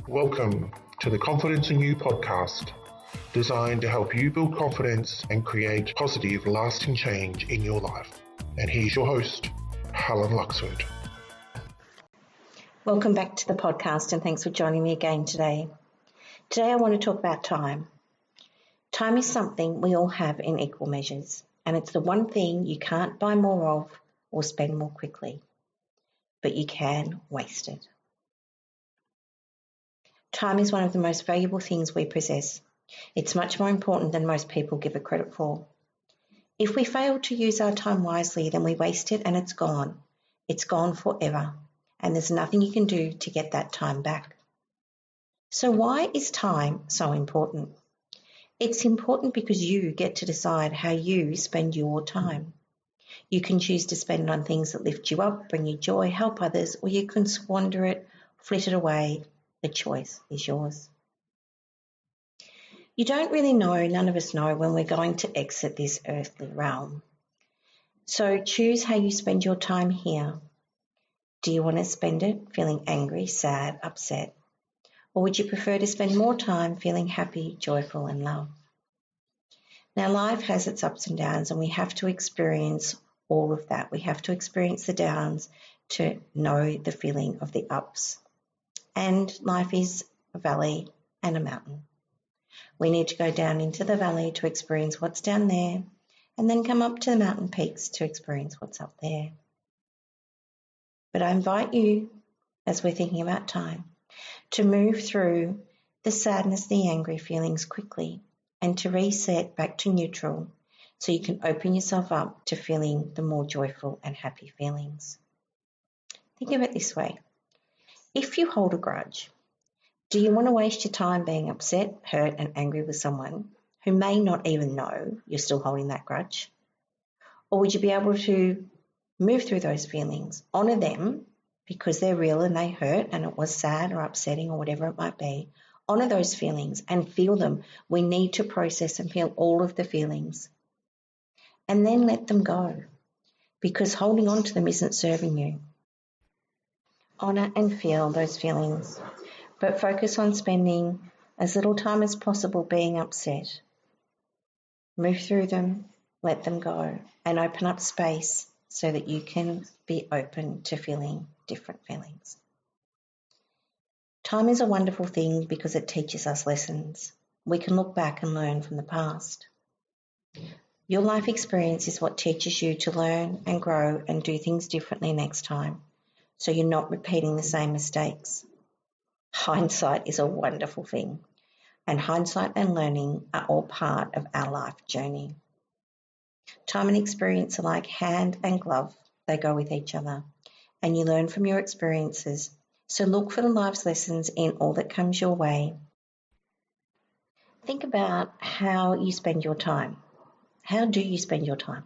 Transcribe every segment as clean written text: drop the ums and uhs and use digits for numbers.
Welcome to the Confidence in You podcast, designed to help you build confidence and create positive, lasting change in your life. And here's your host, Helen Luxford. Welcome back to the podcast, and thanks for joining me again today. Today I want to talk about time. Time is something we all have in equal measures, and it's the one thing you can't buy more of or spend more quickly, but you can waste it. Time is one of the most valuable things we possess. It's much more important than most people give it credit for. If we fail to use our time wisely, then we waste it and it's gone. It's gone forever, and there's nothing you can do to get that time back. So why is time so important? It's important because you get to decide how you spend your time. You can choose to spend on things that lift you up, bring you joy, help others, or you can squander it, flit it away. The choice is yours. You don't really know, none of us know, when we're going to exit this earthly realm. So choose how you spend your time here. Do you want to spend it feeling angry, sad, upset? Or would you prefer to spend more time feeling happy, joyful, and loved? Now, life has its ups and downs, and we have to experience all of that. We have to experience the downs to know the feeling of the ups. And life is a valley and a mountain. We need to go down into the valley to experience what's down there, and then come up to the mountain peaks to experience what's up there. But I invite you, as we're thinking about time, to move through the sadness, the angry feelings quickly, and to reset back to neutral so you can open yourself up to feeling the more joyful and happy feelings. Think of it this way. If you hold a grudge, do you want to waste your time being upset, hurt, and angry with someone who may not even know you're still holding that grudge? Or would you be able to move through those feelings, honour them because they're real and they hurt and it was sad or upsetting or whatever it might be, honour those feelings and feel them. We need to process and feel all of the feelings and then let them go, because holding on to them isn't serving you. Honour and feel those feelings, but focus on spending as little time as possible being upset. Move through them, let them go, and open up space so that you can be open to feeling different feelings. Time is a wonderful thing because it teaches us lessons. We can look back and learn from the past. Your life experience is what teaches you to learn and grow and do things differently next time, so you're not repeating the same mistakes. Hindsight is a wonderful thing, and hindsight and learning are all part of our life journey. Time and experience are like hand and glove. They go with each other, and you learn from your experiences. So look for the life's lessons in all that comes your way. Think about how you spend your time. How do you spend your time?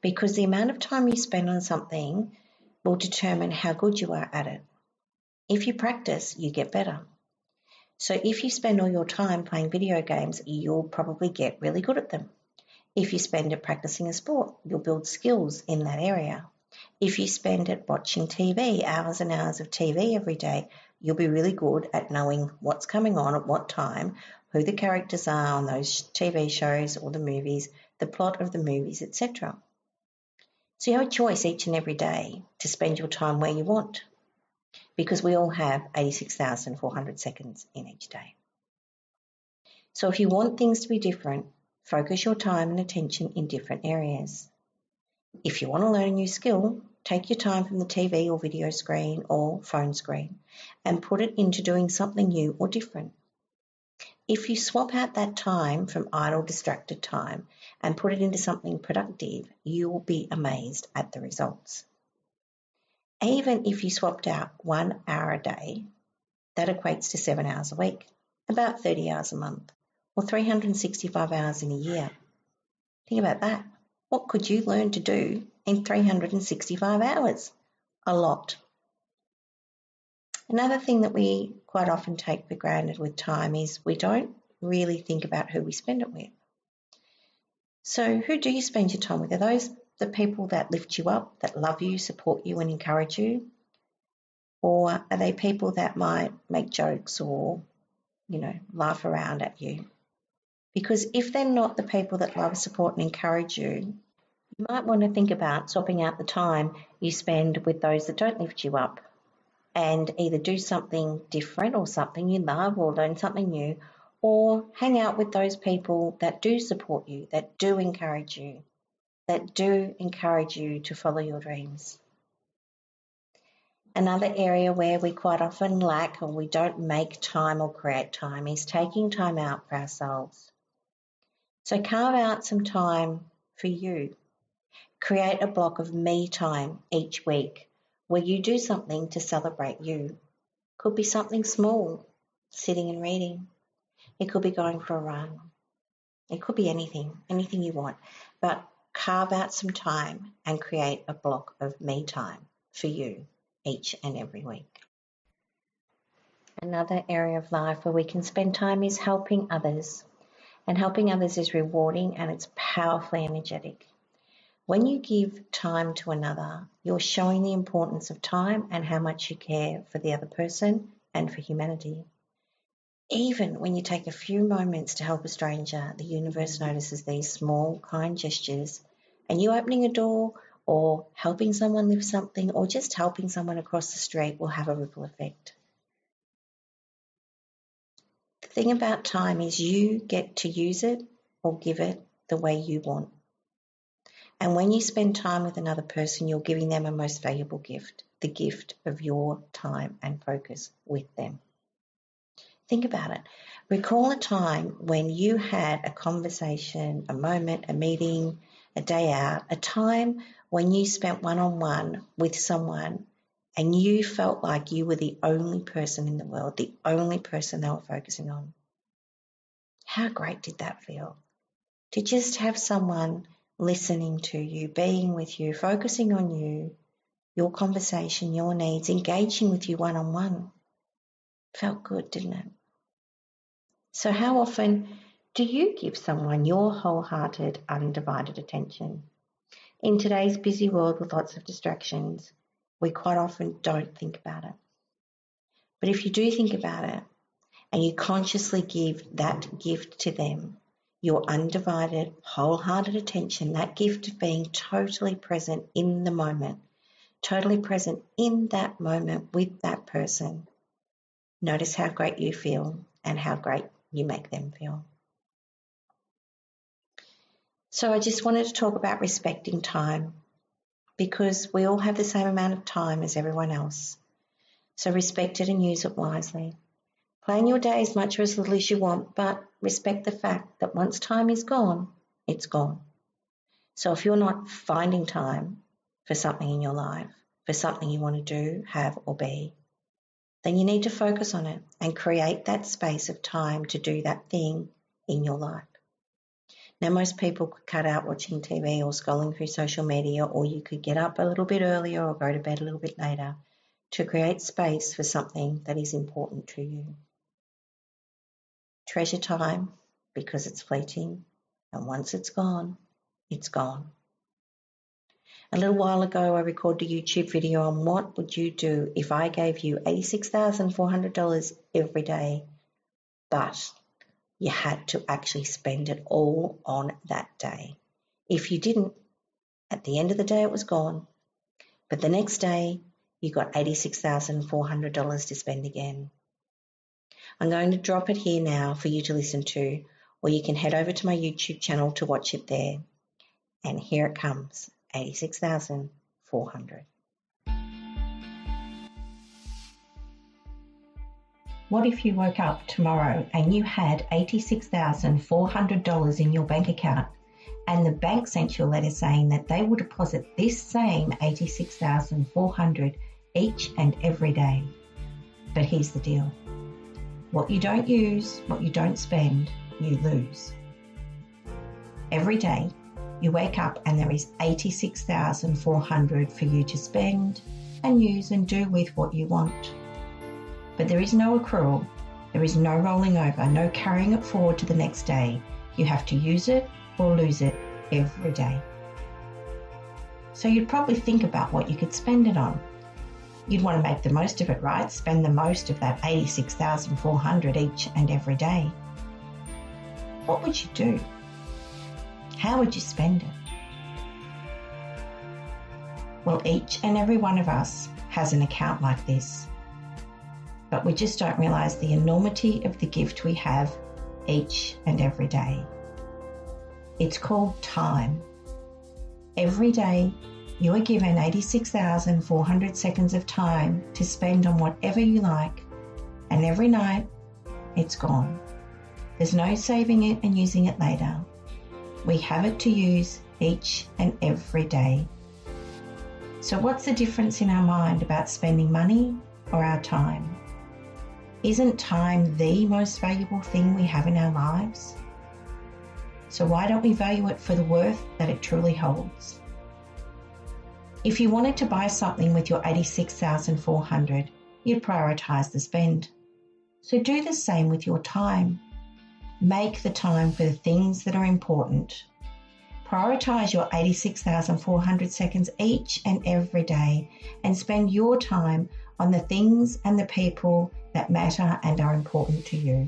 Because the amount of time you spend on something will determine how good you are at it. If you practice, you get better. So if you spend all your time playing video games, you'll probably get really good at them. If you spend it practicing a sport, you'll build skills in that area. If you spend it watching TV, hours and hours of TV every day, you'll be really good at knowing what's coming on at what time, who the characters are on those TV shows or the movies, the plot of the movies, etc. So you have a choice each and every day to spend your time where you want, because we all have 86,400 seconds in each day. So if you want things to be different, focus your time and attention in different areas. If you want to learn a new skill, take your time from the TV or video screen or phone screen and put it into doing something new or different. If you swap out that time from idle, distracted time and put it into something productive, you will be amazed at the results. Even if you swapped out 1 hour a day, that equates to 7 hours a week, about 30 hours a month, or 365 hours in a year. Think about that. What could you learn to do in 365 hours? A lot. Another thing that we quite often take for granted with time is we don't really think about who we spend it with. So who do you spend your time with? Are those the people that lift you up, that love you, support you and encourage you? Or are they people that might make jokes or, laugh around at you? Because if they're not the people that love, support and encourage you, you might want to think about swapping out the time you spend with those that don't lift you up and either do something different or something you love or learn something new, or hang out with those people that do support you, that do encourage you to follow your dreams. Another area where we quite often lack or we don't make time or create time is taking time out for ourselves. So carve out some time for you. Create a block of me time each week where you do something to celebrate you. Could be something small, sitting and reading. It could be going for a run. It could be anything you want. But carve out some time and create a block of me time for you each and every week. Another area of life where we can spend time is helping others. And helping others is rewarding and it's powerfully energetic. When you give time to another, you're showing the importance of time and how much you care for the other person and for humanity. Even when you take a few moments to help a stranger, the universe notices these small, kind gestures, and you opening a door or helping someone lift something or just helping someone across the street will have a ripple effect. The thing about time is you get to use it or give it the way you want. And when you spend time with another person, you're giving them a most valuable gift, the gift of your time and focus with them. Think about it. Recall a time when you had a conversation, a moment, a meeting, a day out, a time when you spent one-on-one with someone and you felt like you were the only person in the world, the only person they were focusing on. How great did that feel? To just have someone listening to you, being with you, focusing on you, your conversation, your needs, engaging with you one-on-one. Felt good, didn't it? So how often do you give someone your wholehearted, undivided attention? In today's busy world with lots of distractions, we quite often don't think about it. But if you do think about it and you consciously give that gift to them, your undivided, wholehearted attention, that gift of being totally present in the moment, totally present in that moment with that person, notice how great you feel and how great you make them feel. So I just wanted to talk about respecting time because we all have the same amount of time as everyone else. So respect it and use it wisely. Plan your day as much or as little as you want, but respect the fact that once time is gone, it's gone. So if you're not finding time for something in your life, for something you want to do, have or be, then you need to focus on it and create that space of time to do that thing in your life. Now, most people could cut out watching TV or scrolling through social media, or you could get up a little bit earlier or go to bed a little bit later to create space for something that is important to you. Treasure time because it's fleeting, and once it's gone, it's gone. A little while ago, I recorded a YouTube video on what would you do if I gave you $86,400 every day, but you had to actually spend it all on that day. If you didn't, at the end of the day, it was gone. But the next day, you got $86,400 to spend again. I'm going to drop it here now for you to listen to, or you can head over to my YouTube channel to watch it there. And here it comes, $86,400. What if you woke up tomorrow and you had $86,400 in your bank account and the bank sent you a letter saying that they will deposit this same $86,400 each and every day? But here's the deal. What you don't use, what you don't spend, you lose. Every day you wake up and there is $86,400 for you to spend and use and do with what you want. But there is no accrual, there is no rolling over, no carrying it forward to the next day. You have to use it or lose it every day. So you'd probably think about what you could spend it on. You'd want to make the most of it, right? Spend the most of that $86,400 each and every day. What would you do? How would you spend it? Well, each and every one of us has an account like this, but we just don't realise the enormity of the gift we have each and every day. It's called time. Every day, you are given 86,400 seconds of time to spend on whatever you like, and every night, it's gone. There's no saving it and using it later. We have it to use each and every day. So what's the difference in our mind about spending money or our time? Isn't time the most valuable thing we have in our lives? So why don't we value it for the worth that it truly holds? If you wanted to buy something with your $86,400, you'd prioritise the spend. So do the same with your time. Make the time for the things that are important. Prioritise your 86,400 seconds each and every day and spend your time on the things and the people that matter and are important to you.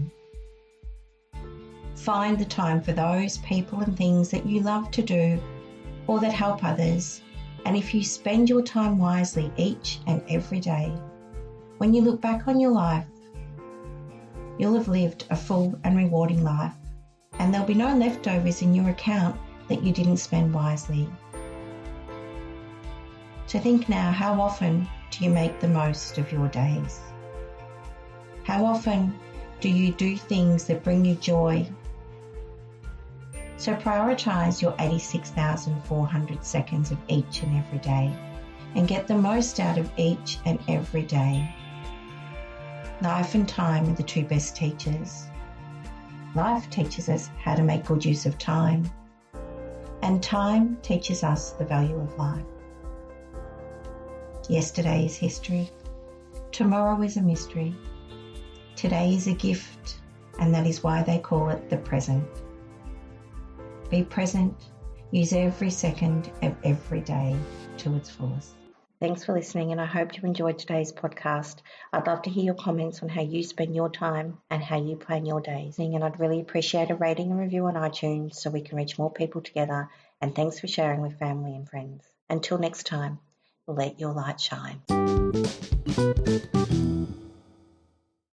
Find the time for those people and things that you love to do or that help others. And if you spend your time wisely each and every day, when you look back on your life, you'll have lived a full and rewarding life, and there'll be no leftovers in your account that you didn't spend wisely. So think now, how often do you make the most of your days? How often do you do things that bring you joy? So prioritise your 86,400 seconds of each and every day and get the most out of each and every day. Life and time are the two best teachers. Life teaches us how to make good use of time, and time teaches us the value of life. Yesterday is history. Tomorrow is a mystery. Today is a gift, and that is why they call it the present. Be present. Use every second of every day to its fullest. Thanks for listening, and I hope you enjoyed today's podcast. I'd love to hear your comments on how you spend your time and how you plan your days. And I'd really appreciate a rating and review on iTunes so we can reach more people together. And thanks for sharing with family and friends. Until next time, let your light shine.